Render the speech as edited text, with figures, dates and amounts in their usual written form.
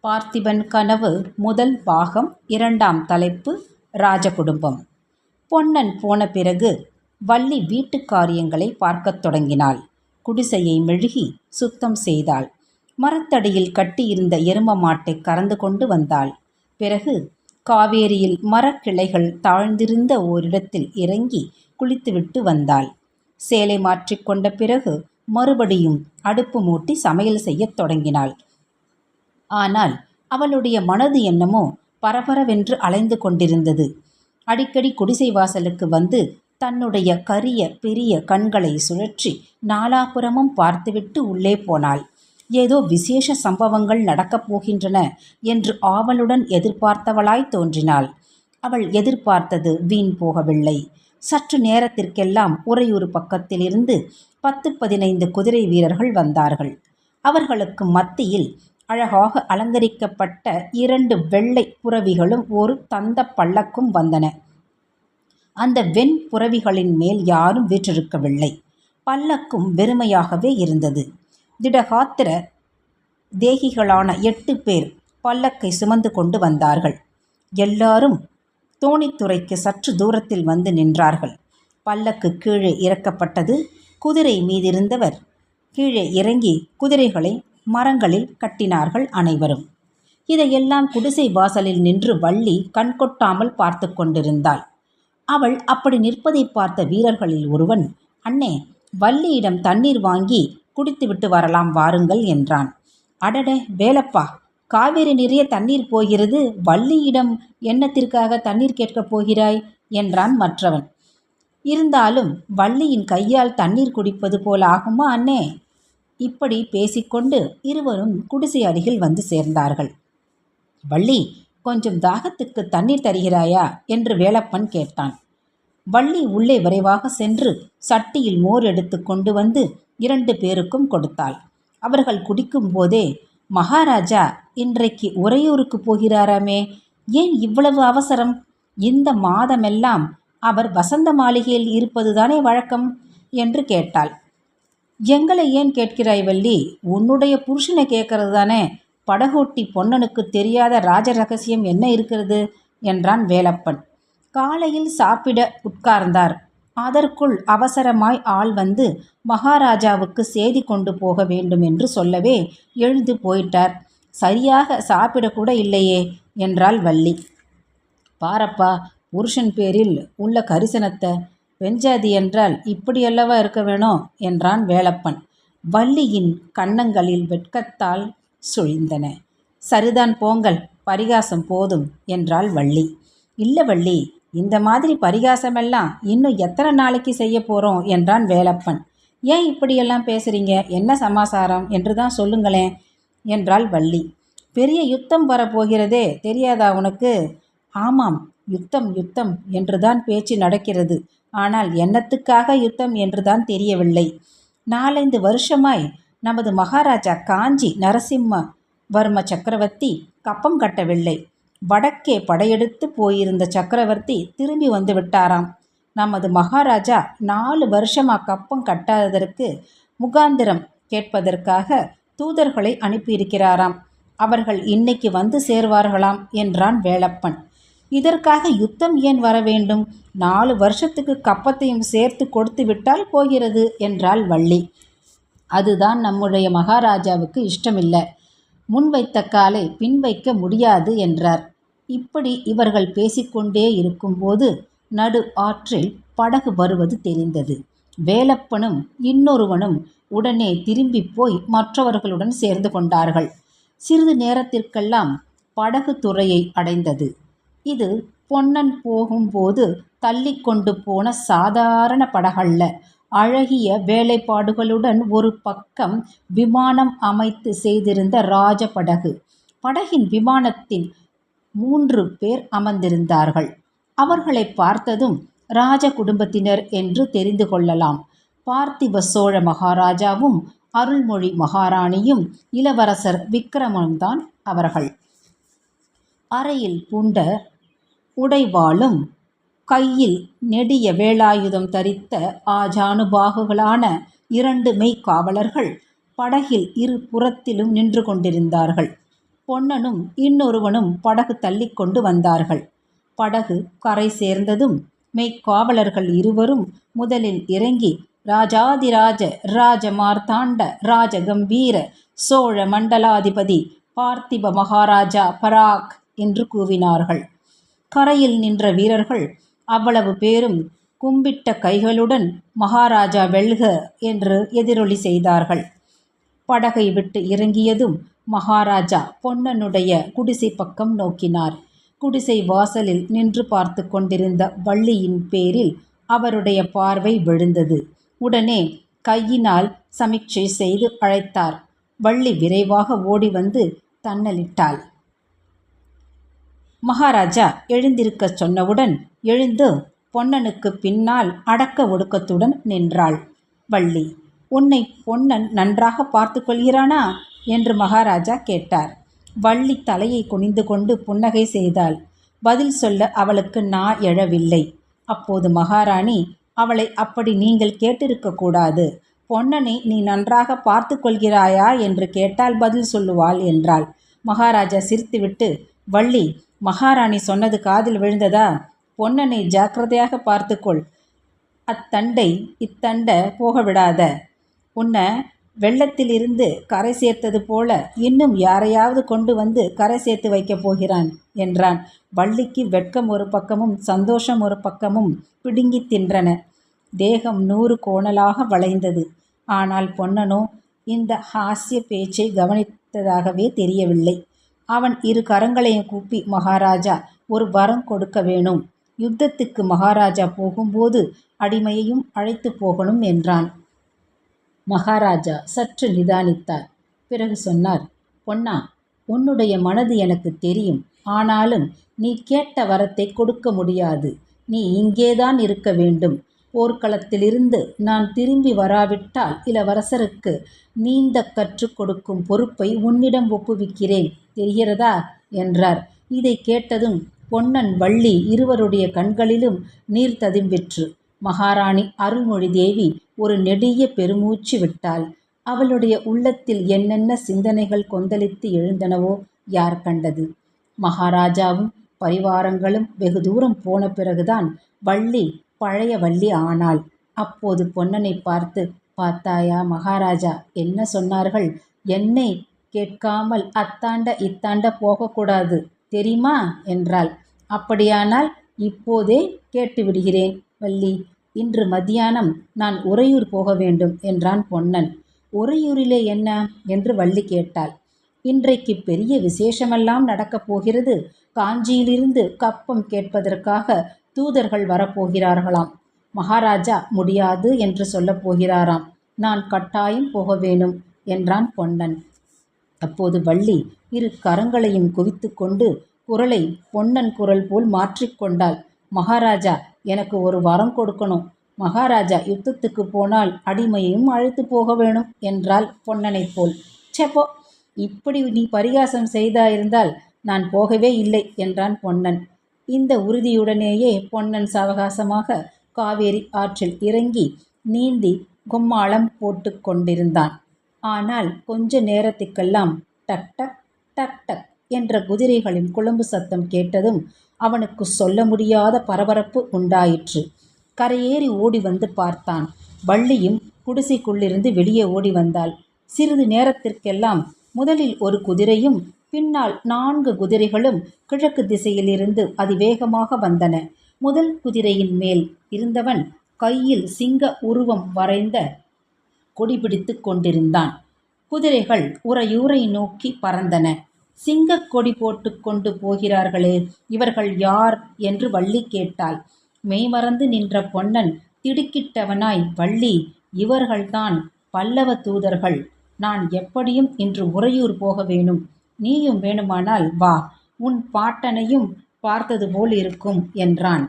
பார்த்திபன் கனவு முதல் பாகம் இரண்டாம் தலைப்பு ராஜகுடும்பம். பொன்னன் போன பிறகு வள்ளி வீட்டு காரியங்களை பார்க்கத் தொடங்கினாள். குடிசையை மெழுகி சுத்தம் செய்தாள். மரத்தடியில் கட்டியிருந்த எரும மாட்டை கறந்து கொண்டு வந்தாள். பிறகு காவேரியில் மரக்கிளைகள் தாழ்ந்திருந்த ஓரிடத்தில் இறங்கி குளித்துவிட்டு வந்தாள். சேலை மாற்றிக்கொண்ட பிறகு மறுபடியும் அடுப்பு மூட்டி சமையல் செய்யத் தொடங்கினாள். ஆனால் அவளுடைய மனது என்னமோ பரபரவென்று அலைந்து கொண்டிருந்தது. அடிக்கடி குடிசை வாசலுக்கு வந்து தன்னுடைய கரிய பெரிய கண்களை சுழற்றி நாலாபுறமும் பார்த்துவிட்டு உள்ளே போனாள். ஏதோ விசேஷ சம்பவங்கள் நடக்கப் போகின்றன என்று ஆவலுடன் எதிர்பார்த்தவளாய் தோன்றினாள். அவள் எதிர்பார்த்தது வீண் போகவில்லை. சற்று நேரத்திற்கெல்லாம் உறையூர் பக்கத்திலிருந்து 10-15 குதிரை வீரர்கள் வந்தார்கள். அவர்களுக்கு மத்தியில் அழகாக அலங்கரிக்கப்பட்ட 2 வெள்ளை புறவிகளும் ஒரு தந்த பல்லக்கும் வந்தன. அந்த வெண் புறவிகளின் மேல் யாரும் வீற்றிருக்கவில்லை. பல்லக்கும் வெறுமையாகவே இருந்தது. திடகாத்திர தேகிகளான 8 பேர் பல்லக்கை சுமந்து கொண்டு வந்தார்கள். எல்லாரும் தோணித்துறைக்கு சற்று தூரத்தில் வந்து நின்றார்கள். பல்லக்கு கீழே இறக்கப்பட்டது. குதிரை மீதிருந்தவர் கீழே இறங்கி குதிரைகளை மரங்களில் கட்டினார்கள் அனைவரும். இதையெல்லாம் குடிசை வாசலில் நின்று வள்ளி கண்கொட்டாமல் பார்த்து கொண்டிருந்தாள். அவள் அப்படி நிற்பதை பார்த்த வீரர்களில் ஒருவன், "அண்ணே, வள்ளியிடம் தண்ணீர் வாங்கி குடித்துவிட்டு வரலாம் வாருங்கள்" என்றான். "அடடே வேலப்பா, காவேரி நிறைய தண்ணீர் போகிறது, வள்ளியிடம் என்னத்திற்காக தண்ணீர் கேட்கப் போகிறாய்?" என்றான் மற்றவன். "இருந்தாலும் வள்ளியின் கையால் தண்ணீர் குடிப்பது போல் ஆகுமா அண்ணே?" இப்படி பேசிக்கொண்டு இருவரும் குடிசை அருகில் வந்து சேர்ந்தார்கள். "வள்ளி, கொஞ்சம் தாகத்துக்கு தண்ணீர் தருகிறாயா?" என்று வேலப்பன் கேட்டான். வள்ளி உள்ளே விரைவாக சென்று சட்டியில் மோர் எடுத்து கொண்டு வந்து 2 பேருக்கும் கொடுத்தாள். அவர்கள் குடிக்கும் போதே, "மகாராஜா இன்றைக்கு உறையூருக்கு போகிறாராமே, ஏன் இவ்வளவு அவசரம்? இந்த மாதமெல்லாம் அவர் வசந்த மாளிகையில் இருப்பதுதானே வழக்கம்" என்று கேட்டாள். "எங்களை ஏன் கேட்கிறாய் வள்ளி? உன்னுடைய புருஷனை கேட்கறது தானே. படகோட்டி பொன்னனுக்கு தெரியாத ராஜ ரகசியம் என்ன இருக்கிறது?" என்றான் வேலப்பன். காலையில் சாப்பிட உட்கார்ந்தார். அதற்குள் அவசரமாய் ஆள் வந்து மகாராஜாவுக்கு செய்தி கொண்டு போக வேண்டும் என்று சொல்லவே எழுந்து போயிட்டார். சரியாக சாப்பிடக்கூட இல்லையே என்றாள் வள்ளி. "பாரப்பா, புருஷன் பேரில் உள்ள கரிசனத்தை. பெஞ்சாதி என்றால் இப்படியல்லவா இருக்க வேணும்" என்றான் வேலப்பன். வள்ளியின் கன்னங்களில் வெட்கத்தால் சுழிந்தன. "சரிதான் போங்கள், பரிகாசம் போதும்" என்றாள் வள்ளி. "இல்ல வள்ளி, இந்த மாதிரி பரிகாசமெல்லாம் இன்னும் எத்தனை நாளைக்கு செய்ய போகிறோம்" என்றான் வேலப்பன். "ஏன் இப்படியெல்லாம் பேசுகிறீங்க? என்ன சமாசாரம் என்று தான் சொல்லுங்களேன்" என்றாள் வள்ளி. "பெரிய யுத்தம் வரப்போகிறதே, தெரியாதா உனக்கு?" "ஆமாம், யுத்தம் யுத்தம் என்றுதான் பேச்சு நடக்கிறது. ஆனால் என்னத்துக்காக யுத்தம் என்றுதான் தெரியவில்லை. 4-5 வருஷமாய் நமது மகாராஜா காஞ்சி நரசிம்மவர்ம சக்கரவர்த்தி கப்பம் கட்டவில்லை. வடக்கே படையெடுத்து போயிருந்த சக்கரவர்த்தி திரும்பி வந்து விட்டாராம். நமது மகாராஜா 4 வருஷமாக கப்பம் கட்டாததற்கு முகாந்திரம் கேட்பதற்காக தூதர்களை அனுப்பியிருக்கிறாராம். அவர்கள் இன்னைக்கு வந்து சேர்வார்களாம் என்றான் வேலப்பன். "இதற்காக யுத்தம் ஏன் வர வேண்டும்? 4 வருஷத்துக்கு கப்பத்தையும் சேர்த்து கொடுத்து விட்டால் போகிறது" என்றாள் வள்ளி. "அதுதான் நம்முடைய மகாராஜாவுக்கு இஷ்டமில்லை. முன்வைத்த காலை பின் வைக்க முடியாது" என்றார். இப்படி இவர்கள் பேசிக்கொண்டே இருக்கும்போது நடு ஆற்றில் படகு வருவது தெரிந்தது. வேலப்பனும் இன்னொருவனும் உடனே திரும்பி போய் மற்றவர்களுடன் சேர்ந்து கொண்டார்கள். சிறிது நேரத்திற்கெல்லாம் படகு துறையை அடைந்தது. இது பொன்னன் போகும்போது தள்ளி கொண்டு போன சாதாரண படகல்ல. அழகிய வேலைப்பாடுகளுடன் ஒரு பக்கம் விமானம் அமைத்து செய்திருந்த ராஜபடகு. படகின் விமானத்தின் 3 பேர் அமர்ந்திருந்தார்கள். அவர்களை பார்த்ததும் ராஜ குடும்பத்தினர் என்று தெரிந்து கொள்ளலாம். பார்த்திப சோழ மகாராஜாவும் அருள்மொழி மகாராணியும் இளவரசர் விக்கிரமன்தான் அவர்கள். அறையில் பூண்ட உடைவாளும் கையில் நெடிய வேலாயுதம் தரித்த ஆஜானுபாகுகளான 2 மெய்க்காவலர்கள் படகில் இரு புறத்திலும் நின்று கொண்டிருந்தார்கள். பொன்னனும் இன்னொருவனும் படகு தள்ளிக்கொண்டு வந்தார்கள். படகு கரை சேர்ந்ததும் மெய்க்காவலர்கள் இருவரும் முதலில் இறங்கி ராஜாதிராஜ ராஜ மார்த்தாண்ட ராஜகம்பீர சோழ மண்டலாதிபதி பார்த்திப மகாராஜா பராக் என்று கூவினார்கள். கரையில் நின்ற வீரர்கள் அவ்வளவு பேரும் கும்பிட்ட கைகளுடன் மகாராஜா வெல்க என்று எதிரொலி செய்தார்கள். படகை விட்டு இறங்கியதும் மகாராஜா பொன்னனுடைய குடிசை பக்கம் நோக்கினார். குடிசை வாசலில் நின்று பார்த்து கொண்டிருந்த வள்ளியின் பேரில் அவருடைய பார்வை விழுந்தது. உடனே கையினால் சமிக்சை செய்து அழைத்தார். வள்ளி விரைவாக ஓடி வந்து தன்னலிட்டாள். மகாராஜா எழுந்திருக்க சொன்னவுடன் எழுந்து பொன்னனுக்கு பின்னால் அடக்க ஒடுக்கத்துடன் நின்றாள். வள்ளி, உன்னை பொன்னன் நன்றாக பார்த்து கொள்கிறானா என்று மகாராஜா கேட்டார். வள்ளி தலையை குனிந்து கொண்டு புன்னகை செய்தாள். பதில் சொல்ல அவளுக்கு நா எழவில்லை. அப்போது மகாராணி, அவளை அப்படி நீங்கள் கேட்டிருக்கக்கூடாது. பொன்னனை நீ நன்றாக பார்த்து கொள்கிறாயா என்று கேட்டால் பதில் சொல்லுவாள் என்றாள். மகாராஜா சிரித்துவிட்டு, வள்ளி, மகாராணி சொன்னது காதில் விழுந்ததா? பொன்னனை ஜாக்கிரதையாக பார்த்துக்கொள். அத்தண்டை இத்தண்ட போக விடாத. உன்னை வெள்ளத்திலிருந்து கரை சேர்த்தது போல இன்னும் யாரையாவது கொண்டு வந்து கரை சேர்த்து வைக்கப் போகிறான் என்றான். வள்ளிக்கு வெட்கம் ஒரு பக்கமும் சந்தோஷம் ஒரு பக்கமும் பிடுங்கி தின்றன. தேகம் 100 கோணலாக வளைந்தது. ஆனால் பொன்னனோ இந்த ஹாஸ்ய பேச்சை கவனித்ததாகவே தெரியவில்லை. அவன் 2 கரங்களையும் கூப்பி, மகாராஜா, ஒரு வரம் கொடுக்க வேணும். யுத்தத்துக்கு மகாராஜா போகும்போது அடிமையையும் அழைத்து போகணும் என்றான். மகாராஜா சற்று நிதானித்தார். பிறகு சொன்னார், பொன்னா, உன்னுடைய மனது எனக்கு தெரியும். ஆனாலும் நீ கேட்ட வரத்தை கொடுக்க முடியாது. நீ இங்கேதான் இருக்க வேண்டும். போர்க்களத்திலிருந்து நான் திரும்பி வராவிட்டால் இளவரசருக்கு நீந்த கற்றுக் கொடுக்கும் பொறுப்பை உன்னிடம் ஒப்புவிக்கிறேன். தெரிகிறதா என்றார். இதை கேட்டதும் பொன்னன், வள்ளி இருவருடைய கண்களிலும் நீர் ததும்பிற்று. மகாராணி அருள்மொழி தேவி ஒரு நெடிய பெருமூச்சு விட்டாள். அவளுடைய உள்ளத்தில் என்னென்ன சிந்தனைகள் கொந்தளித்து எழுந்தனவோ யார் கண்டது? மகாராஜாவும் பரிவாரங்களும் வெகு தூரம் போன பிறகுதான் வள்ளி பழைய வள்ளி ஆனாள். அப்போது பொன்னனை பார்த்து, பார்த்தாயா மகாராஜா என்ன சொன்னார்கள்? என்னை கேட்காமல் அத்தாண்ட இத்தாண்ட போகக்கூடாது தெரியுமா என்றாள். அப்படியானால் இப்போதே கேட்டுவிடுகிறேன் வள்ளி. இன்று மத்தியானம் நான் உறையூர் போக வேண்டும் என்றான் பொன்னன். உறையூரிலே என்ன என்று வள்ளி கேட்டாள். இன்றைக்கு பெரிய விசேஷமெல்லாம் நடக்கப் போகிறது. காஞ்சியிலிருந்து கப்பம் கேட்பதற்காக தூதர்கள் வரப்போகிறார்களாம். மகாராஜா முடியாது என்று சொல்லப் போகிறாராம். நான் கட்டாயம் போக வேணும் என்றான் பொன்னன். அப்போது வள்ளி 2 கரங்களையும் குவித்து கொண்டு குரலை பொன்னன் குரல் போல் மாற்றிக்கொண்டாள். மகாராஜா, எனக்கு ஒரு வரம் கொடுக்கணும். மகாராஜா யுத்தத்துக்கு போனால் அடிமையையும் அழைத்து போக வேணும் என்றாள் பொன்னனை போல். செப்போ, இப்படி நீ பரிகாசம் செய்தாயிருந்தால் நான் போகவே இல்லை என்றான் பொன்னன். இந்த உறுதியுடனேயே பொன்னன் சாவகாசமாக காவேரி ஆற்றில் இறங்கி நீந்தி கும்மாளம் போட்டு கொண்டிருந்தான். ஆனால் கொஞ்ச நேரத்துக்கெல்லாம் டக் டக் டக் டக் என்ற குதிரைகளின் குளம்பு சத்தம் கேட்டதும் அவனுக்கு சொல்ல முடியாத பரபரப்பு உண்டாயிற்று. கரையேறி ஓடி வந்து பார்த்தான். வள்ளியும் குடிசைக்குள்ளிருந்து வெளியே ஓடி வந்தாள். சிறிது நேரத்திற்கெல்லாம் முதலில் ஒரு குதிரையும் பின்னால் 4 குதிரைகளும் கிழக்கு திசையிலிருந்து அதிவேகமாக வந்தன. முதல் குதிரையின் மேல் இருந்தவன் கையில் சிங்க உருவம் வரைந்த கொடி பிடித்து கொண்டிருந்தான். குதிரைகள் உறையூரை நோக்கி பறந்தன. சிங்கக் கொடி போட்டு கொண்டு போகிறார்களே, இவர்கள் யார் என்று வள்ளி கேட்டாள். மெய்மறந்து நின்ற பொன்னன் திடுக்கிட்டவனாய், வள்ளி, இவர்கள்தான் பல்லவ தூதர்கள். நான் எப்படியும் இன்று உறையூர் போக வேணும். நீயும் வேணுமானால் வா, உன் பாட்டனையும் பார்த்தது போல் இருக்கும் என்றான்.